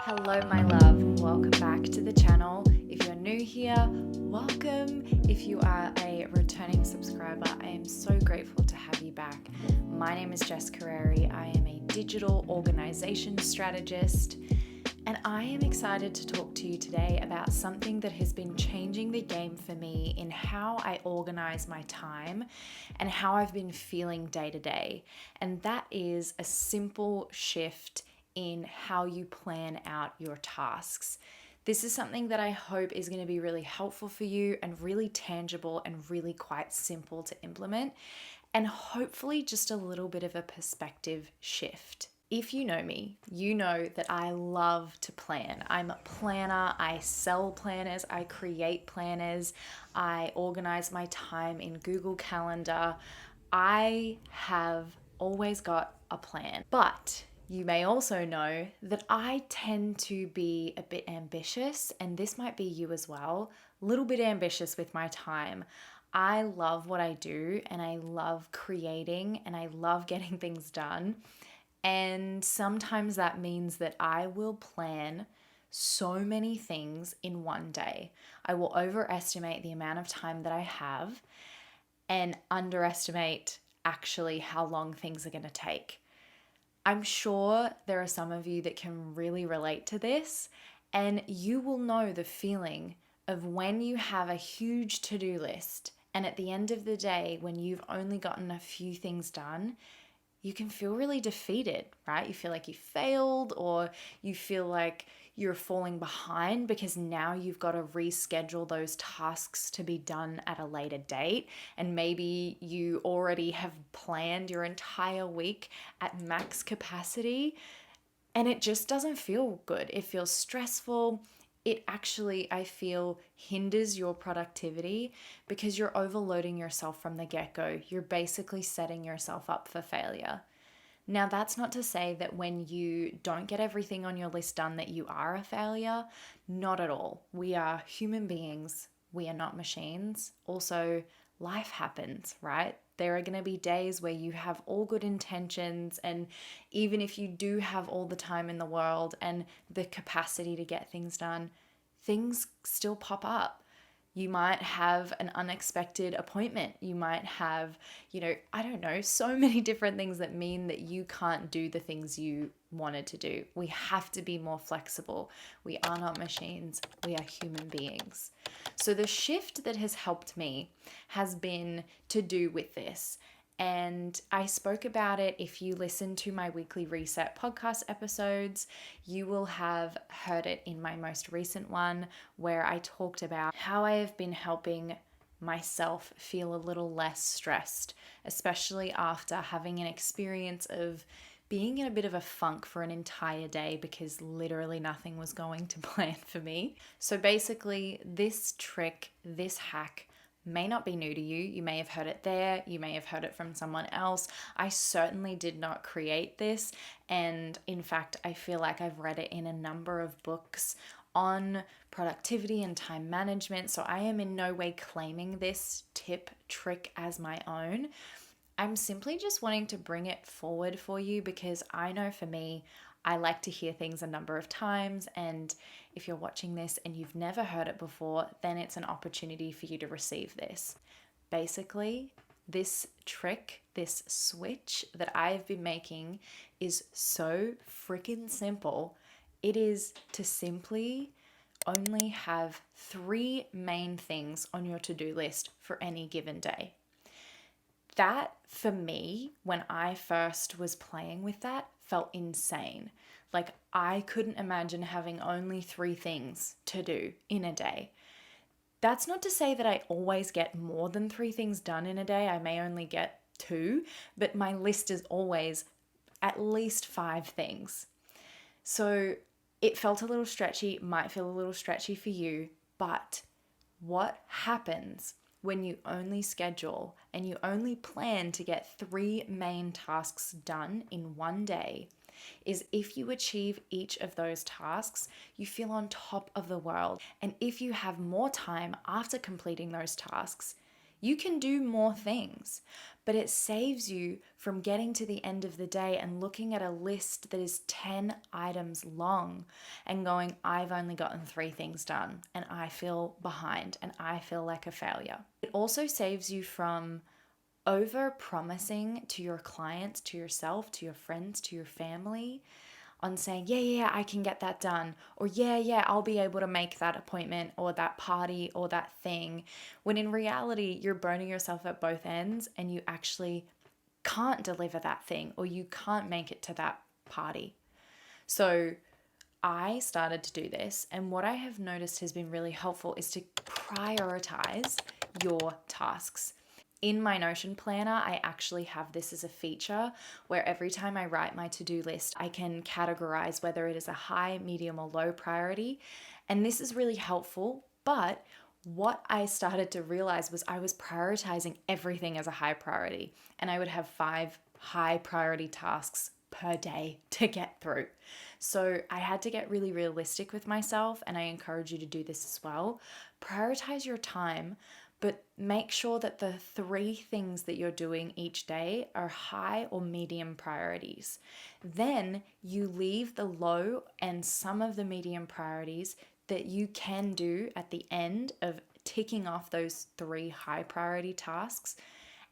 Hello, my love. Welcome back to the channel. If you're new here, welcome. If you are a returning subscriber, I am so grateful to have you back. My name is Jess Carreri. I am a digital organization strategist, and I am excited to talk to you today about something that has been changing the game for me in how I organize my time and how I've been feeling day to day. And that is a simple shift in how you plan out your tasks. This is something that I hope is going to be really helpful for you and really tangible and really quite simple to implement, and hopefully just a little bit of a perspective shift. If you know me, you know that I love to plan. I'm a planner. I sell planners. I create planners. I organize my time in Google Calendar. I have always got a plan. But you may also know that I tend to be a bit ambitious, and this might be you as well, a little bit ambitious with my time. I love what I do, and I love creating, and I love getting things done. And sometimes that means that I will plan so many things in one day. I will overestimate the amount of time that I have and underestimate actually how long things are going to take. I'm sure there are some of you that can really relate to this, and you will know the feeling of when you have a huge to-do list, and at the end of the day, when you've only gotten a few things done, you can feel really defeated, right? You feel like you failed, or you feel like you're falling behind because now you've got to reschedule those tasks to be done at a later date. And maybe you already have planned your entire week at max capacity, and it just doesn't feel good. It feels stressful. It actually, I feel, hinders your productivity because you're overloading yourself from the get-go. You're basically setting yourself up for failure. Now, that's not to say that when you don't get everything on your list done that you are a failure. Not at all. We are human beings. We are not machines. Also, life happens, right? There are going to be days where you have all good intentions, and even if you do have all the time in the world and the capacity to get things done, things still pop up. You might have an unexpected appointment. You might have, I don't know, so many different things that mean that you can't do the things you wanted to do. We have to be more flexible. We are not machines. We are human beings. So the shift that has helped me has been to do with this. And I spoke about it. If you listen to my weekly reset podcast episodes, you will have heard it in my most recent one, where I talked about how I have been helping myself feel a little less stressed, especially after having an experience of being in a bit of a funk for an entire day because literally nothing was going to plan for me. So basically, this trick, this hack, may not be new to you. You may have heard it there. You may have heard it from someone else. I certainly did not create this. And in fact, I feel like I've read it in a number of books on productivity and time management. So I am in no way claiming this tip, trick as my own. I'm simply just wanting to bring it forward for you because I know for me, I like to hear things a number of times, and if you're watching this and you've never heard it before, then it's an opportunity for you to receive this. Basically, this trick, this switch that I've been making is so freaking simple. It is to simply only have 3 main things on your to-do list for any given day. That, for me, when I first was playing with that, felt insane. Like, I couldn't imagine having only 3 things to do in a day. That's not to say that I always get more than 3 things done in a day. I may only get 2, but my list is always at least 5 things. So it felt a little stretchy, might feel a little stretchy for you, but what happens when you only schedule and you only plan to get 3 main tasks done in one day is if you achieve each of those tasks, you feel on top of the world. And if you have more time after completing those tasks, You can do more things, but it saves you from getting to the end of the day and looking at a list that is 10 items long and going, I've only gotten 3 things done and I feel behind and I feel like a failure. It also saves you from over promising to your clients, to yourself, to your friends, to your family on saying, yeah, I can get that done. Or yeah, I'll be able to make that appointment or that party or that thing. When in reality, you're burning yourself at both ends and you actually can't deliver that thing or you can't make it to that party. So I started to do this, and what I have noticed has been really helpful is to prioritize your tasks. In my Notion planner, I actually have this as a feature where every time I write my to-do list, I can categorize whether it is a high, medium, or low priority. And this is really helpful, but what I started to realize was I was prioritizing everything as a high priority, and I would have 5 high priority tasks per day to get through. So I had to get really realistic with myself, and I encourage you to do this as well. Prioritize your time, but make sure that the 3 things that you're doing each day are high or medium priorities. Then you leave the low and some of the medium priorities that you can do at the end of ticking off those 3 high priority tasks.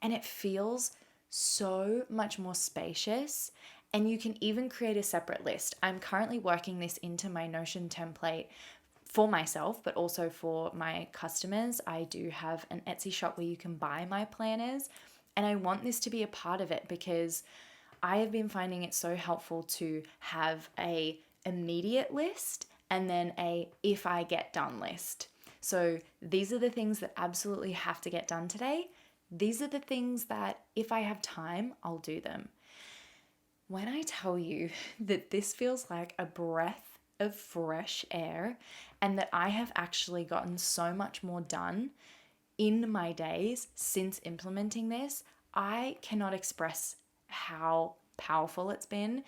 And it feels so much more spacious. And you can even create a separate list. I'm currently working this into my Notion template for myself, but also for my customers. I do have an Etsy shop where you can buy my planners, and I want this to be a part of it because I have been finding it so helpful to have a immediate list and then a if I get done list. So these are the things that absolutely have to get done today. These are the things that if I have time, I'll do them. When I tell you that this feels like a breath of fresh air and that I have actually gotten so much more done in my days since implementing this, I cannot express how powerful it's been,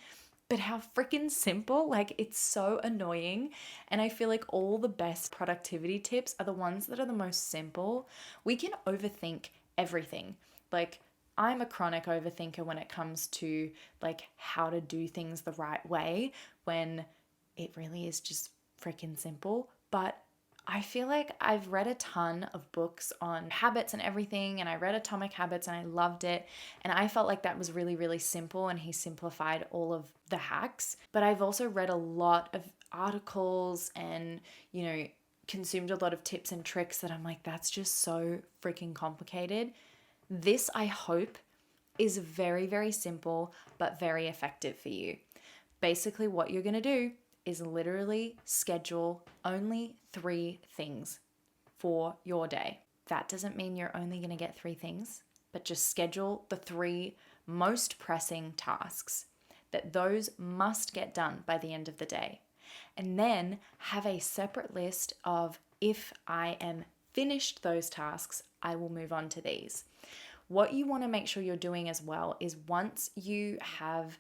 but how freaking simple. Like, it's so annoying. And I feel like all the best productivity tips are the ones that are the most simple. We can overthink everything. Like, I'm a chronic overthinker when it comes to like how to do things the right way when it really is just freaking simple. But I feel like I've read a ton of books on habits and everything, and I read Atomic Habits and I loved it. And I felt like that was really, really simple, and he simplified all of the hacks. But I've also read a lot of articles and, consumed a lot of tips and tricks that I'm like, that's just so freaking complicated. This, I hope, is very, very simple, but very effective for you. Basically, what you're going to do is literally schedule only 3 things for your day. That doesn't mean you're only going to get 3 things, but just schedule the 3 most pressing tasks that those must get done by the end of the day. And then have a separate list of if I am finished those tasks, I will move on to these. What you want to make sure you're doing as well is once you have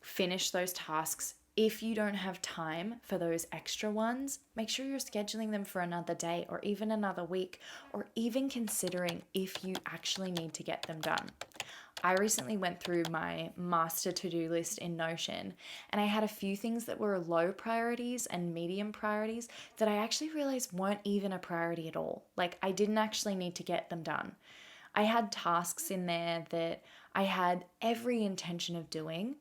finished those tasks, if you don't have time for those extra ones, make sure you're scheduling them for another day or even another week, or even considering if you actually need to get them done. I recently went through my master to-do list in Notion, and I had a few things that were low priorities and medium priorities that I actually realized weren't even a priority at all. Like, I didn't actually need to get them done. I had tasks in there that I had every intention of doing,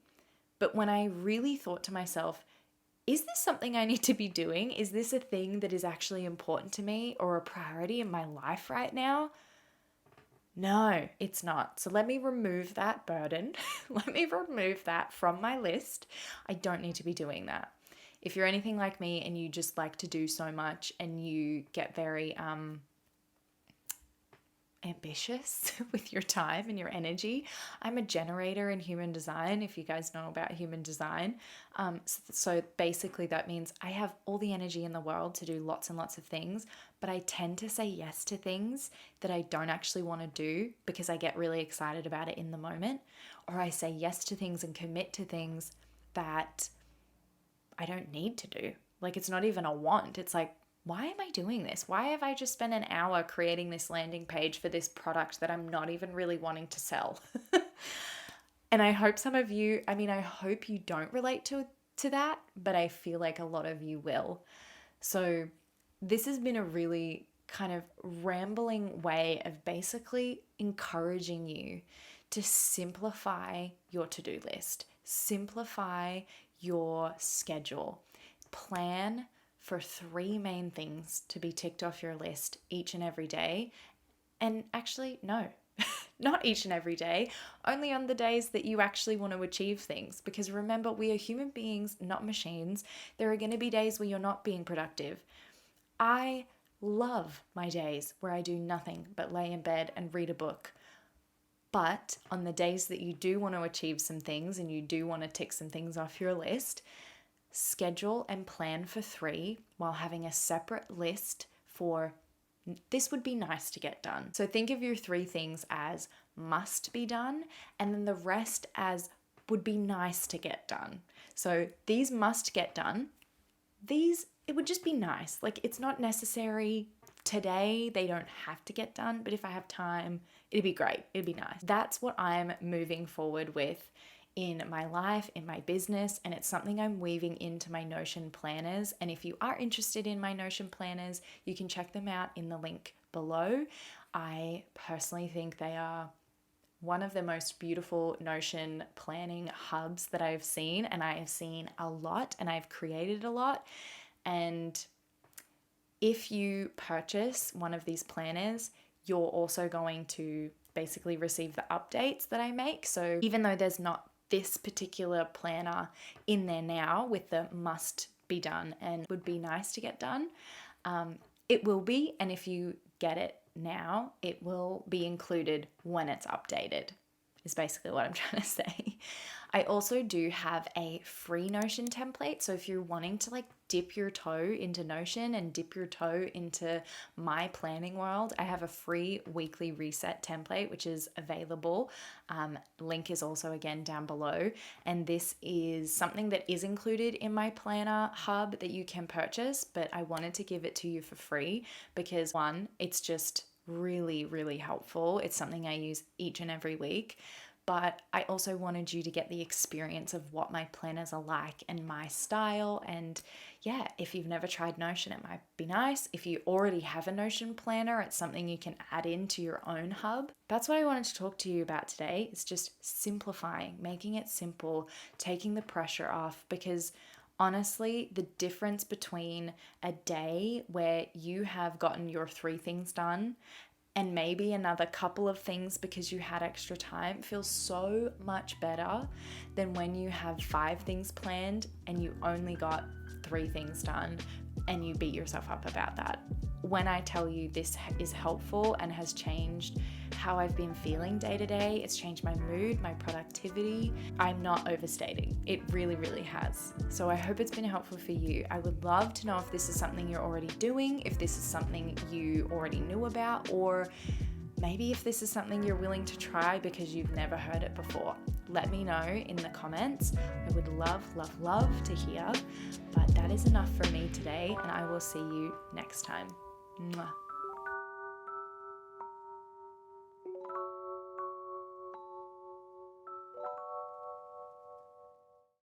but when I really thought to myself, is this something I need to be doing? Is this a thing that is actually important to me or a priority in my life right now? No, it's not. So let me remove that burden. Let me remove that from my list. I don't need to be doing that. If you're anything like me and you just like to do so much and you get very ambitious with your time and your energy. I'm a generator in human design, if you guys know about human design. So basically that means I have all the energy in the world to do lots and lots of things, but I tend to say yes to things that I don't actually want to do because I get really excited about it in the moment, or I say yes to things and commit to things that I don't need to do. Like, it's not even a want. It's like why am I doing this? Why have I just spent an hour creating this landing page for this product that I'm not even really wanting to sell? And I hope some of you, I hope you don't relate to that, but I feel like a lot of you will. So this has been a really kind of rambling way of basically encouraging you to simplify your to-do list, simplify your schedule, plan for 3 main things to be ticked off your list each and every day. And actually, no, not each and every day, only on the days that you actually want to achieve things. Because remember, we are human beings, not machines. There are going to be days where you're not being productive. I love my days where I do nothing but lay in bed and read a book. But on the days that you do want to achieve some things and you do want to tick some things off your list, schedule and plan for 3 while having a separate list for this would be nice to get done. So think of your 3 things as must be done, and then the rest as would be nice to get done. So these must get done. These, it would just be nice. Like, it's not necessary today. They don't have to get done, but if I have time, it'd be great. It'd be nice. That's what I'm moving forward with in my life, in my business, and it's something I'm weaving into my Notion planners. And if you are interested in my Notion planners, you can check them out in the link below. I personally think they are one of the most beautiful Notion planning hubs that I've seen, and I have seen a lot and I've created a lot. And if you purchase one of these planners, you're also going to basically receive the updates that I make. So even though there's not this particular planner in there now with the must be done and would be nice to get done, it will be. And if you get it now, it will be included when it's updated, is basically what I'm trying to say. I also do have a free Notion template. So if you're wanting to dip your toe into Notion and dip your toe into my planning world, I have a free weekly reset template, which is available. Link is also again down below. And this is something that is included in my planner hub that you can purchase, but I wanted to give it to you for free because 1, it's just really, really helpful. It's something I use each and every week. But I also wanted you to get the experience of what my planners are like and my style. And yeah, if you've never tried Notion, it might be nice. If you already have a Notion planner, it's something you can add into your own hub. That's what I wanted to talk to you about today. It's just simplifying, making it simple, taking the pressure off, because honestly, the difference between a day where you have gotten your 3 things done and maybe another couple of things because you had extra time feels so much better than when you have 5 things planned and you only got 3 things done and you beat yourself up about that. When I tell you this is helpful and has changed how I've been feeling day to day, it's changed my mood, my productivity, I'm not overstating. It really, really has. So I hope it's been helpful for you. I would love to know if this is something you're already doing, if this is something you already knew about, or maybe if this is something you're willing to try because you've never heard it before. Let me know in the comments. I would love, love, love to hear. But that is enough for me today, and I will see you next time. Mwah.